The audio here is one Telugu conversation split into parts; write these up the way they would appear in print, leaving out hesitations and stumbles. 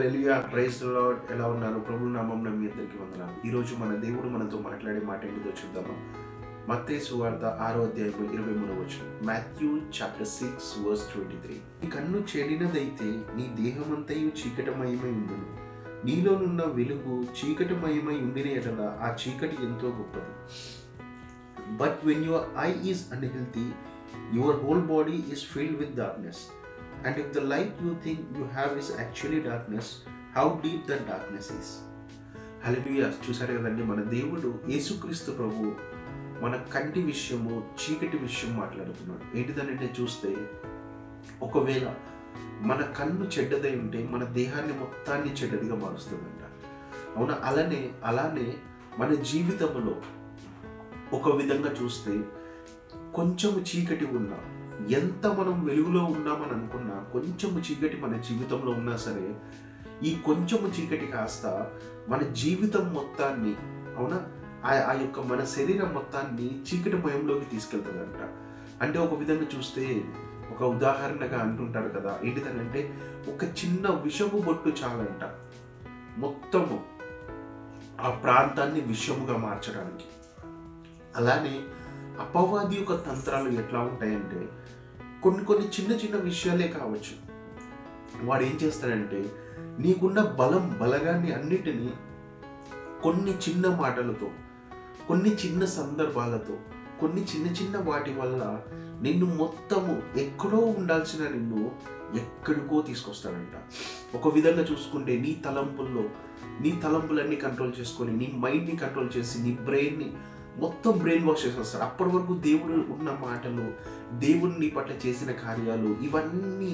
Hallelujah, praise the lord. ఎలా ఉన్నారు? ప్రభు నామమున మీ అందరికీ వందనాలు. ఈరోజు మన దేవుడు మనతో మాట్లాడే మాట ఏంటిదో చూద్దామా? మత్తయి సువార్త 6వ అధ్యాయం 23వ వచనం. Matthew chapter 6 verse 23. నీ కన్ను చెడినదైతే నీ దేహమంతయు చీకటిమయమై ఉండును. నీలోనున్న వెలుగు చీకటిమయమై ఉండిన ఎడల ఆ చీకటి ఎంతో గొప్పది. But when your I is unhealthy, your whole body is filled with darkness. And if the light you think you have is actually darkness, how deep that darkness is. హల్లెలూయా. చూసారు కదండి, మన దేవుడు యేసుక్రీస్తు ప్రభు మన కంటి విషయము, చీకటి విషయం మాట్లాడుతున్నాడు. ఏంటిదనంటే చూస్తే, ఒకవేళ మన కన్ను చెడ్డదై ఉంటే మన దేహాన్ని మొత్తాన్ని చెడ్డదిగా మారుస్తుందంట. అవునా? అలానే మన జీవితంలో ఒక విధంగా చూస్తే కొంచెము చీకటి ఉన్నా, ఎంత మనం వెలుగులో ఉన్నామని అనుకున్నా, కొంచెము చీకటి మన జీవితంలో ఉన్నా సరే, ఈ కొంచెము చీకటి కాస్త మన జీవితం మొత్తాన్ని, అవునా, ఆ యొక్క మన శరీరం మొత్తాన్ని చీకటిమయంలోకి తీసుకెళ్తుందంట. అంటే ఒక విధంగా చూస్తే, ఒక ఉదాహరణగా అంటుంటారు కదా, ఏంటిదనంటే ఒక చిన్న విషము బొట్టు చాలంట మొత్తము ఆ ప్రాంతాన్ని విషముగా మార్చడానికి. అలానే అపవాది యొక్క తంత్రాలు ఎట్లా ఉంటాయంటే, కొన్ని చిన్న చిన్న విషయాలే కావచ్చు, వాడు ఏం చేస్తాడంటే నీకున్న బలగాన్ని అన్నిటినీ కొన్ని చిన్న మాటలతో, కొన్ని చిన్న సందర్భాలతో, కొన్ని చిన్న వాటి వల్ల నిన్ను మొత్తము ఎక్కడో ఉండాల్సిన నిన్ను ఎక్కడికో తీసుకొస్తాడంట. ఒక విధంగా చూసుకుంటే నీ తలంపులన్నీ కంట్రోల్ చేసుకొని, నీ మైండ్ని కంట్రోల్ చేసి, నీ బ్రెయిన్ని మొత్తం బ్రెయిన్ వాష్ చేసి వస్తాడు. అప్పటి వరకు దేవుడు ఉన్న మాటలు, దేవుడు నీ పట్ల చేసిన కార్యాలు, ఇవన్నీ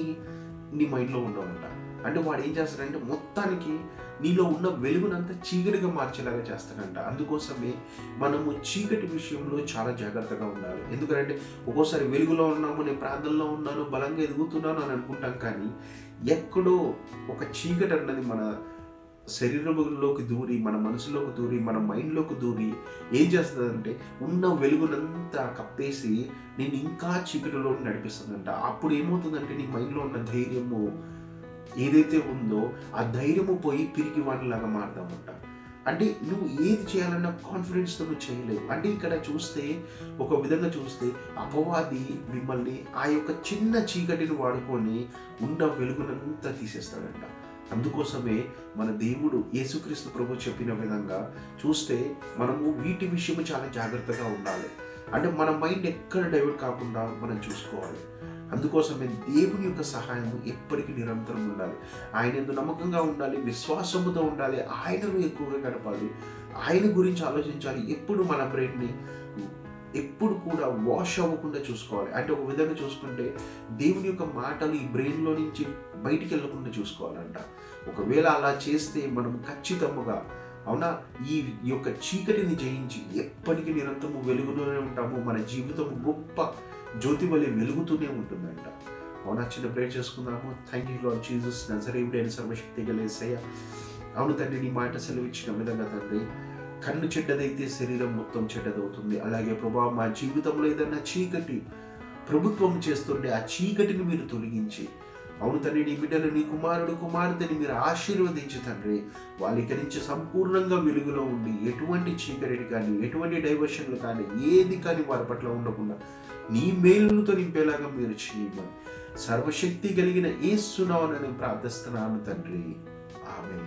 నీ మైండ్లో ఉండవంట. అంటే వాడు ఏం చేస్తాడంటే మొత్తానికి నీలో ఉన్న వెలుగునంతా చీకటిగా మార్చేలాగా చేస్తాడంట. అందుకోసమే మనము చీకటి విషయంలో చాలా జాగ్రత్తగా ఉండాలి. ఎందుకంటే ఒక్కోసారి వెలుగులో ఉన్నాము, నేను ప్రార్థనలో ఉన్నాను, బలంగా ఎదుగుతున్నాను అని అనుకుంటాం, కానీ ఎక్కడో ఒక చీకటి అన్నది మన శరీరంలోకి దూరి, మన మనసులోకి దూరి, మన మైండ్లోకి దూరి ఏం చేస్తుందంటే ఉన్న వెలుగునంతా కప్పేసి నేను ఇంకా చీకటిలో నడిపిస్తుందంట. అప్పుడు ఏమవుతుందంటే నీ మైండ్లో ఉన్న ధైర్యము ఏదైతే ఉందో ఆ ధైర్యము పోయి పిరికి వాటిలాగా మారుతామంట. అంటే నువ్వు ఏది చేయాలన్నా కాన్ఫిడెన్స్తో నువ్వు చేయలేవు. అంటే ఇక్కడ చూస్తే, ఒక విధంగా చూస్తే అపవాది మిమ్మల్ని ఆ యొక్క చిన్న చీకటిని వాడుకొని ఉన్న వెలుగునంతా తీసేస్తాడంట. అందుకోసమే మన దేవుడు యేసుక్రీస్తు ప్రభు చెప్పిన విధంగా చూస్తే మనము వీటి విషయము చాలా జాగ్రత్తగా ఉండాలి. అంటే మన మైండ్ ఎక్కడ డైవర్ట్ కాకుండా మనం చూసుకోవాలి. అందుకోసమే దేవుని యొక్క సహాయం ఎప్పటికీ నిరంతరం ఉండాలి. ఆయన యందు నమ్మకంగా ఉండాలి, విశ్వాసముతో ఉండాలి, ఆయనను ఎక్కువగా గడపాలి, ఆయన గురించి ఆలోచించాలి. ఎప్పుడు మన బ్రెయిన్ని ఎప్పుడు కూడా వాష్ అవ్వకుండా చూసుకోవాలి. అంటే ఒక విధంగా చూసుకుంటే దేవుని యొక్క మాటలు ఈ బ్రెయిన్లో నుంచి బయటికి వెళ్ళకుండా చూసుకోవాలంట. ఒకవేళ అలా చేస్తే మనం ఖచ్చితంగా, అవునా, ఈ యొక్క చీకటిని జయించి ఎప్పటికీ నిరంతరము వెలుగుతూనే ఉంటాము. మన జీవితం గొప్ప జ్యోతి వలె వెలుగుతూనే ఉంటుందంట. అవునా? చిన్న ప్రేయర్ చేసుకుందాము. థ్యాంక్ యూ లార్డ్ జీసస్, నజరేయుడైన సర్వశక్తి గల యేసయ్య. అవును తండ్రి, నీ మాట సెలవిచ్చిన విధంగా తండ్రి, కన్ను చెడ్డదైతే శరీరం మొత్తం చెడ్డదవుతుంది. అలాగే ప్రభా, మా జీవితంలో ఏదన్నా చీకటి ప్రభుత్వం చేస్తుంటే ఆ చీకటిని మీరు తొలగించి, అవును తండ్రి, నీ బిడ్డలు, నీ కుమారుడు కుమార్తెని మీరు ఆశీర్వదించి తండ్రి, వాళ్ళ నుంచి సంపూర్ణంగా వెలుగులో ఉండి ఎటువంటి చీకటి కానీ, ఎటువంటి డైవర్షన్లు కానీ, ఏది కానీ వారి పట్ల ఉండకుండా నీ మేలులతో నింపేలాగా మీరు చేయమని సర్వశక్తి కలిగిన యేసు నామమున ప్రార్థిస్తున్నాను తండ్రి. ఆమేన్.